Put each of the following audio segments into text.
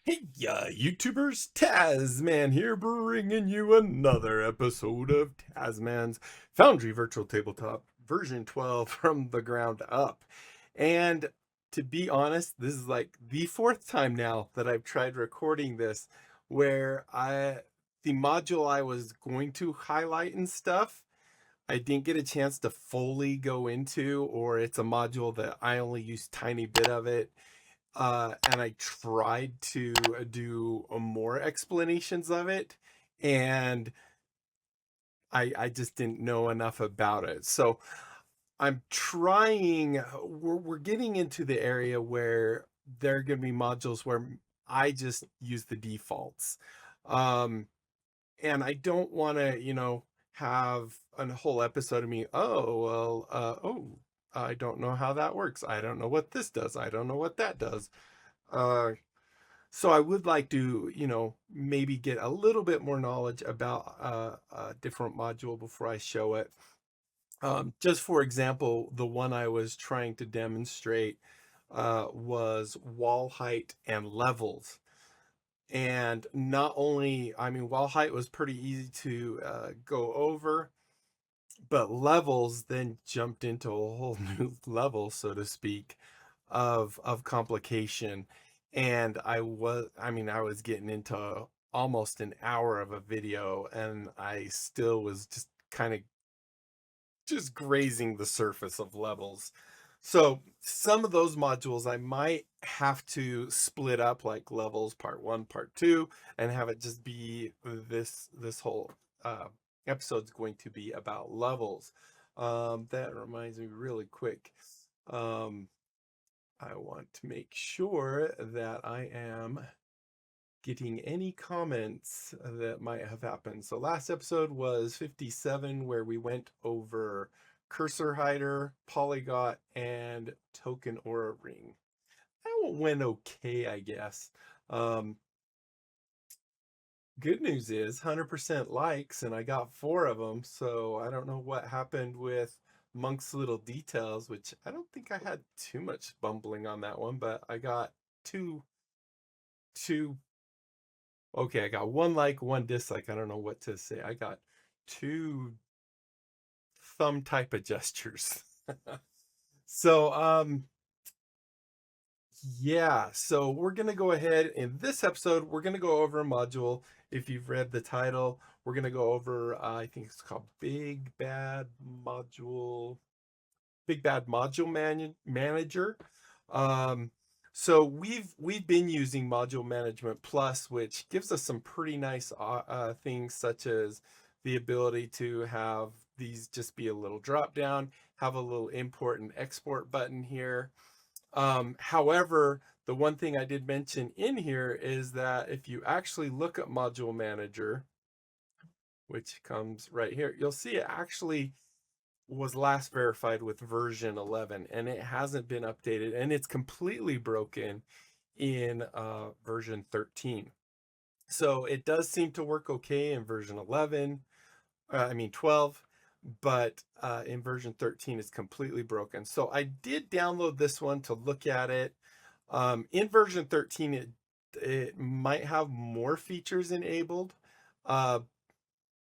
Hey, YouTubers, Tasman here, bringing you another episode of Tasman's Foundry Virtual Tabletop version 12 from the ground up. And to be honest, this is like the fourth time now that I've tried recording this where the module I was going to highlight and stuff, I didn't get a chance to fully go into, or it's a module that I only use tiny bit of it. And I tried to do more explanations of it, and I just didn't know enough about it. So I'm trying, we're getting into the area where there are going to be modules where I just use the defaults. Um, and I don't want to, have a whole episode of me, I don't know how that works. I don't know what this does. I don't know what that does. Uh, So I would like to, maybe get a little bit more knowledge about a different module before I show it. Just for example, the one I was trying to demonstrate was wall height and levels. And not only, I mean, wall height was pretty easy to go over, but levels then jumped into a whole new level, so to speak, of complication. And I was getting into almost an hour of a video, and I still was just kind of just grazing the surface of levels. So some of those modules I might have to split up, like levels part 1, part 2, and have it just be this whole uh episode's going to be about levels. That reminds me really quick. um I want to make sure that I am getting any comments that might have happened. So last episode was 57, where we went over cursor hider, polyglot, and token aura ring. That one went okay, I guess. Um, Good news is 100% likes, and I got 4 of them. So I don't know what happened with Monk's Little Details, which I don't think I had too much bumbling on that one, but I got two. Okay, I got 1 like, 1 dislike. I don't know what to say. I got 2 thumb type of gestures. So, yeah, so we're going to go ahead in this episode. We're going to go over a module. If you've read the title, we're going to go over, I think it's called Big Bad Module Manager. Um, so we've been using Module Management Plus, which gives us some pretty nice things, such as the ability to have these just be a little drop down, have a little import and export button here. However, the one thing I did mention in here is that if you actually look at Module Manager, which comes right here, you'll see it actually was last verified with version 11, and it hasn't been updated, and it's completely broken in version 13. So it does seem to work okay in version 12, but in version 13 it's completely broken. So I did download this one to look at it. In version 13 it might have more features enabled, uh,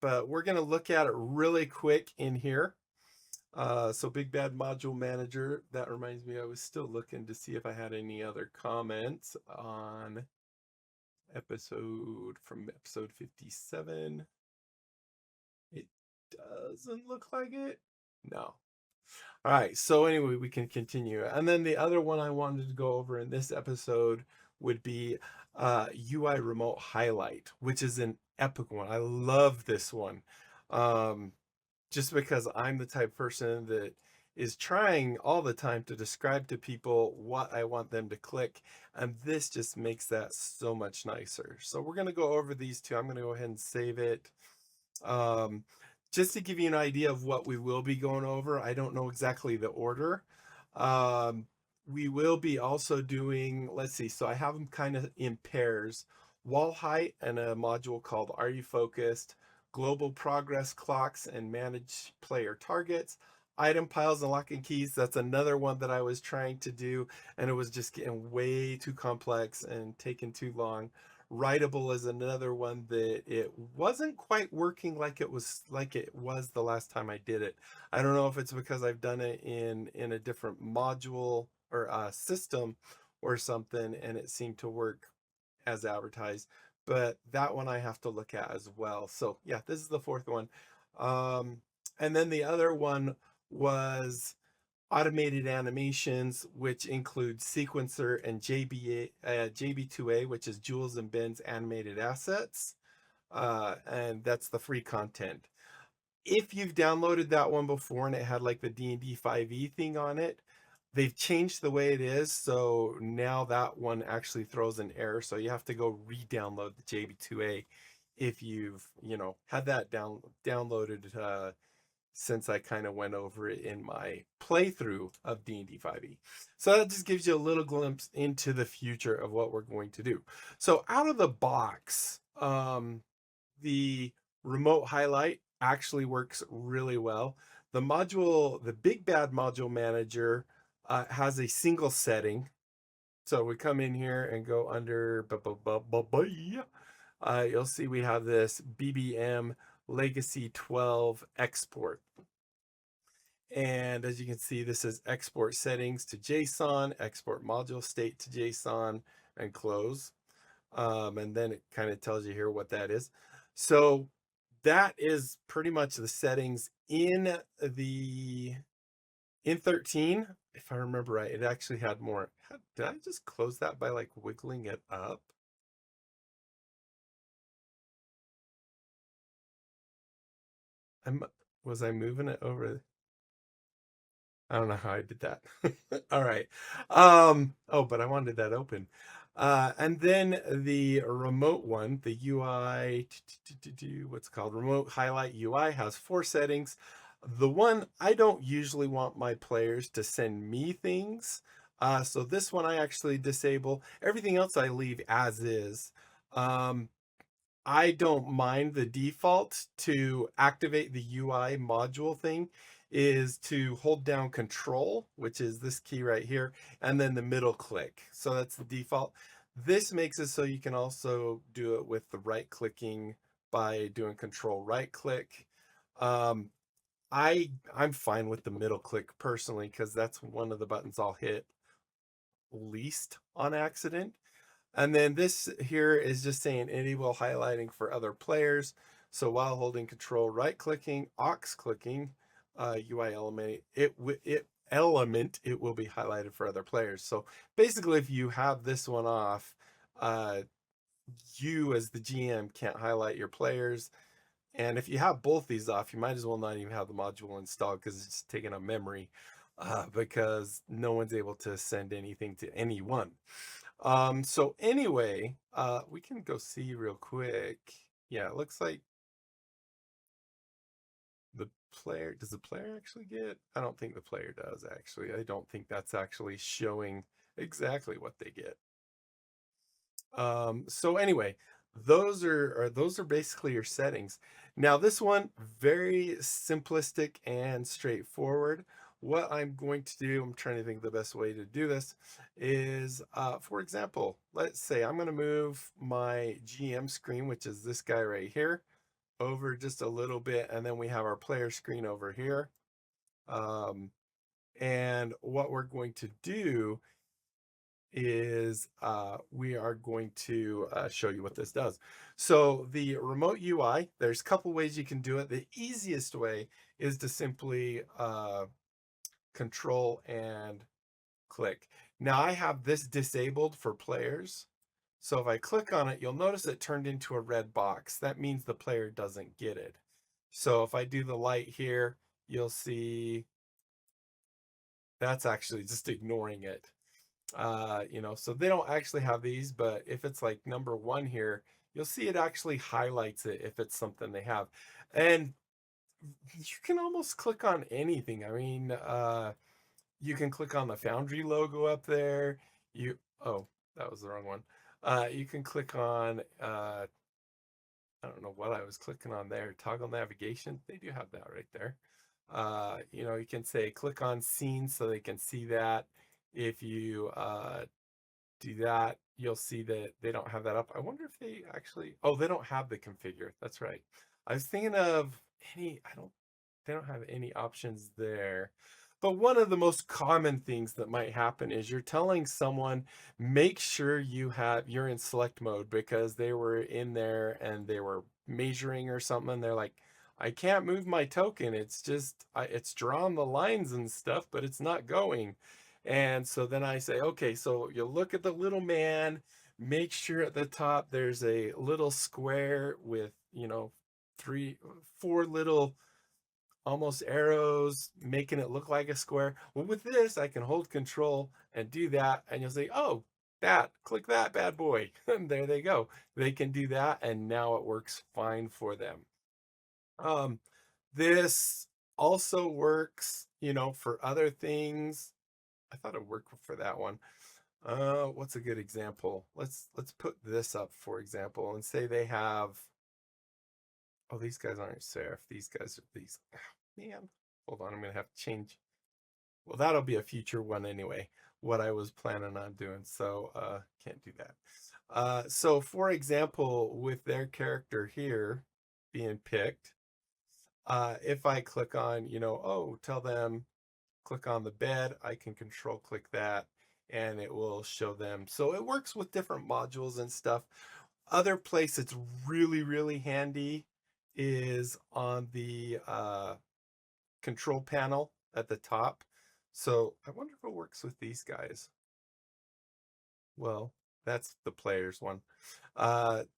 but we're going to look at it really quick in here. So Big Bad Module Manager, that reminds me, I was still looking to see if I had any other comments on episode 57. It doesn't look like it. No. All right. So anyway, we can continue. And then the other one I wanted to go over in this episode would be UI Remote Highlight, which is an epic one. I love this one. Um, just because I'm the type of person that is trying all the time to describe to people what I want them to click. And this just makes that so much nicer. So we're going to go over these two. I'm going to go ahead and save it. Um, just to give you an idea of what we will be going over, I don't know exactly the order. We will be also doing, let's see, so I have them kind of in pairs: wall height and a module called Are You Focused, global progress clocks and manage player targets, Item piles and lock and keys, that's another one that I was trying to do, and it was just getting way too complex and taking too long. Writable is another one that it wasn't quite working like it was the last time I did it. I don't know if it's because I've done it in a different module or system or something, and it seemed to work as advertised. But that one I have to look at as well. So yeah, this is the fourth one. And then the other one was automated animations, which include sequencer and JB2A, which is Jules and Ben's animated assets. And that's the free content. If you've downloaded that one before and it had like the D&D 5e thing on it, they've changed the way it is. So now that one actually throws an error. So you have to go re-download the JB2A if you've, had that downloaded since I kind of went over it in my playthrough of D&D 5e. So that just gives you a little glimpse into the future of what we're going to do. So out of the box, the remote highlight actually works really well. The Big Bad Module Manager has a single setting. So we come in here and go under, you'll see we have this BBM Legacy 12 export. And as you can see, this is export settings to JSON, export module state to JSON, and close. And then it kind of tells you here what that is. So that is pretty much the settings in 13. If I remember right, it actually had more. Did I just close that by like wiggling it up? Was I moving it over? I don't know how I did that. All right. But I wanted that open. And then the remote one, the UI, what's called remote highlight UI, has 4 settings. The one I don't usually want my players to send me things. So this one I actually disable. Everything else I leave as is. I don't mind the default to activate the UI module thing is to hold down control, which is this key right here, and then the middle click. So that's the default. This makes it so you can also do it with the right clicking by doing control right click. I'm fine with the middle click personally, because that's one of the buttons I'll hit least on accident. And then this here is just saying enable highlighting for other players. So while holding control, right clicking, aux clicking, UI element, it will be highlighted for other players. So basically, if you have this one off, you as the GM can't highlight your players. And if you have both these off, you might as well not even have the module installed, because it's just taking up memory, because no one's able to send anything to anyone. So anyway, we can go see real quick. Yeah, it looks like does the player actually get? I don't think the player does actually. I don't think that's actually showing exactly what they get. So anyway, those are basically your settings. Now this one, very simplistic and straightforward. What I'm going to do, I'm trying to think the best way to do this is, for example, let's say I'm going to move my GM screen, which is this guy right here, over just a little bit, and then we have our player screen over here. And what we're going to do is we are going to show you what this does. So the remote UI, there's a couple ways you can do it. The easiest way is to simply control and click. Now I have this disabled for players. So if I click on it, you'll notice it turned into a red box. That means the player doesn't get it. So if I do the light here, you'll see that's actually just ignoring it. So they don't actually have these, but if it's like number 1 here, you'll see it actually highlights it if it's something they have. And you can almost click on anything. I mean, you can click on the Foundry logo up there. Oh, that was the wrong one. You can click on, I don't know what I was clicking on there. Toggle navigation. They do have that right there. You know, you can say click on scene so they can see that. If you do that, you'll see that they don't have that up. I wonder if they actually, oh, they don't have the configure. That's right. I was thinking of they don't have any options there. But one of the most common things that might happen is you're telling someone, make sure you're in select mode because they were in there and they were measuring or something. And they're like, I can't move my token. It's just, it's drawn the lines and stuff, but it's not going. And so then I say, okay, so you look at the little man, make sure at the top there's a little square with, you know, 4 little almost arrows, making it look like a square. Well, with this, I can hold control and do that. And you'll say, oh, click that bad boy. And there they go. They can do that. And now it works fine for them. This also works, you know, for other things. I thought it worked for that one. What's a good example? Let's put this up, for example, and say they have, oh, these guys aren't serif. These guys are these. Oh, man, hold on. I'm going to have to change. Well, that'll be a future one anyway, what I was planning on doing. So can't do that. So for example, with their character here being picked, if I click on, you know, oh, tell them, click on the bed, I can control click that and it will show them. So it works with different modules and stuff. Other place it's really, really handy is on the control panel at the top. So I wonder if it works with these guys. Well, that's the players one.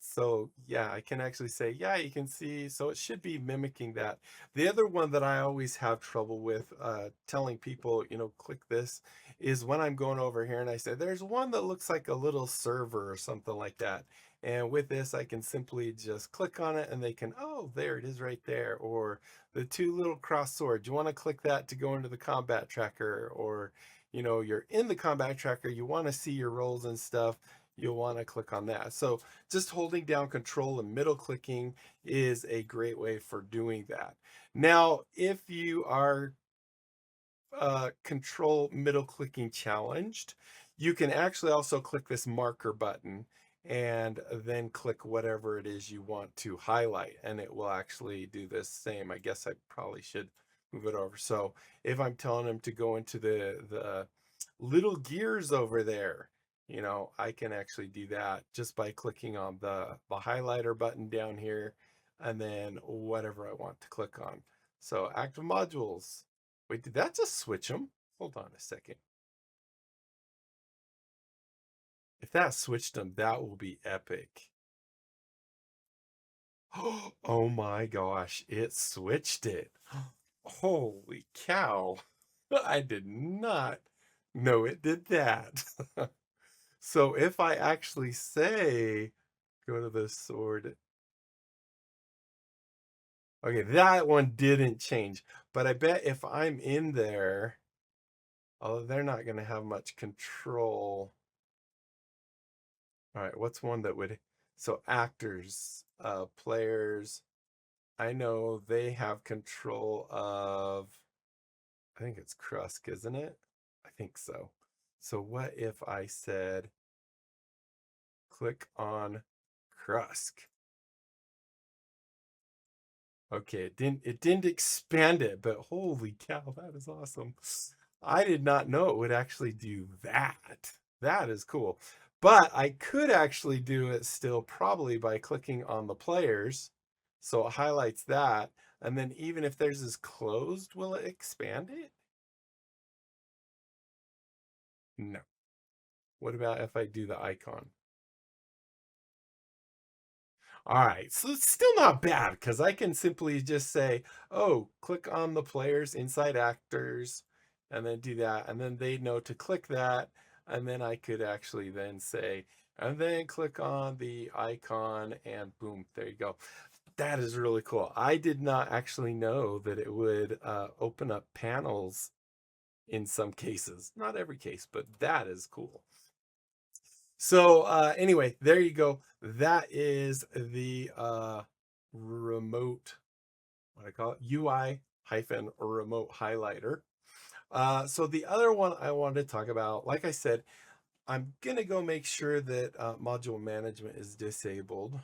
So yeah, I can actually say, yeah, you can see, so it should be mimicking that. The other one that I always have trouble with telling people, you know, click this, is when I'm going over here and I say, there's one that looks like a little server or something like that. And with this, I can simply just click on it and they can, oh, there it is right there. Or the 2 little cross swords, you want to click that to go into the combat tracker, or you know, you're in the combat tracker, you want to see your rolls and stuff, you'll want to click on that. So just holding down control and middle clicking is a great way for doing that. Now, if you are control middle clicking challenged, you can actually also click this marker button and then click whatever it is you want to highlight, and it will actually do this same. I guess I probably should move it over. So if I'm telling them to go into the little gears over there, you know, I can actually do that just by clicking on the highlighter button down here and then whatever I want to click on. So active modules. Wait, did that just switch them? Hold on a second. If that switched them, that will be epic. Oh my gosh, it switched it. Holy cow. I did not know it did that. So if I actually say, go to the sword. Okay, that one didn't change. But I bet if I'm in there, oh, they're not going to have much control. All right, what's one that would, so actors, players, I know they have control of, I think it's Krusk, isn't it? I think so. So what if I said, click on Krusk? Okay, it didn't expand it, but holy cow, that is awesome. I did not know it would actually do that. That is cool. But I could actually do it still probably by clicking on the players. So it highlights that. And then even if theirs is closed, will it expand it? No. What about if I do the icon? All right, so it's still not bad because I can simply just say, oh, click on the players inside actors, and then do that. And then they know to click that. And then I could actually then say, and then click on the icon and boom, there you go. That is really cool. I did not actually know that it would open up panels in some cases. Not every case, but that is cool. So anyway, there you go. That is the remote, what I call it, UI hyphen remote highlighter. So the other one I wanted to talk about, like I said, I'm going to go make sure that module management is disabled.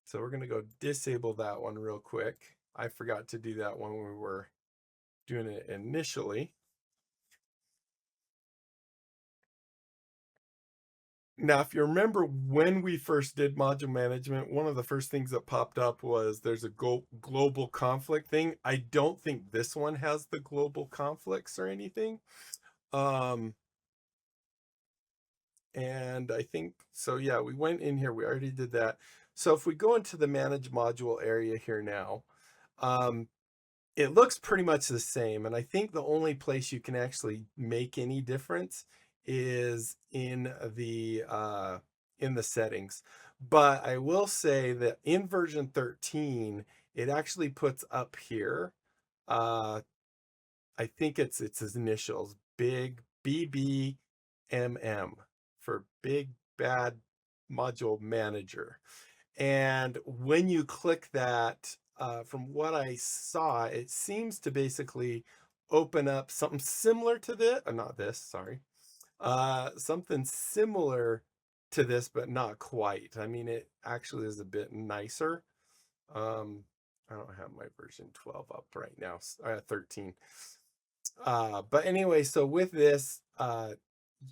So we're going to go disable that one real quick. I forgot to do that when we were doing it initially. Now, if you remember when we first did module management, one of the first things that popped up was there's a global conflict thing. I don't think this one has the global conflicts or anything. And I think, so yeah, we went in here, we already did that. So if we go into the manage module area here now, it looks pretty much the same. And I think the only place you can actually make any difference is in the settings. But I will say that in version 13, it actually puts up here, I think it's his initials, big BBMM for Big Bad Module Manager. And when you click that, from what I saw, it seems to basically open up something similar to this, not this, sorry, something similar to this, but not quite. I mean, it actually is a bit nicer. I don't have my version 12 up right now, 13. But anyway, so with this,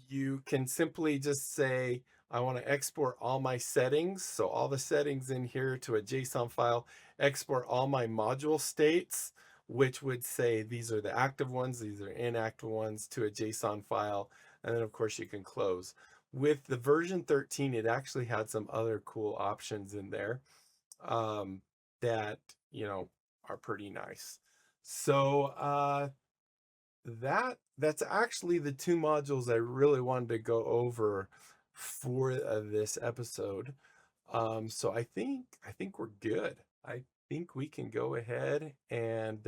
you can simply just say, I want to export all my settings. So all the settings in here to a JSON file, export all my module states, which would say these are the active ones, these are inactive ones, to a JSON file. And then of course you can close. With the version 13, it actually had some other cool options in there that, you know, are pretty nice. So that's actually the two modules I really wanted to go over for this episode. So I think we're good. I think we can go ahead and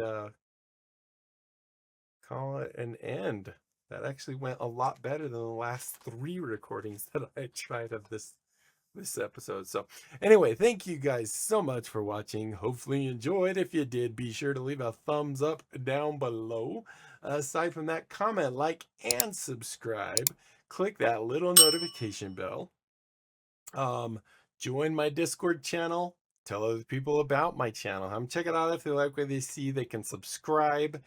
call it an end. That actually went a lot better than the last 3 recordings that I tried of this episode. So anyway, thank you guys so much for watching. Hopefully you enjoyed. If you did, be sure to leave a thumbs up down below. Aside from that, comment, like, and subscribe. Click that little notification bell. Join my Discord channel. Tell other people about my channel. Check it out. If they like what they see, they can subscribe.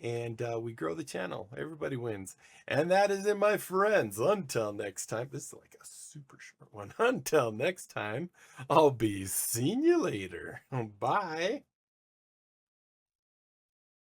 And we grow the channel. Everybody wins. And that is it, my friends. Until next time. This is like a super short one. Until next time, I'll be seeing you later. Bye.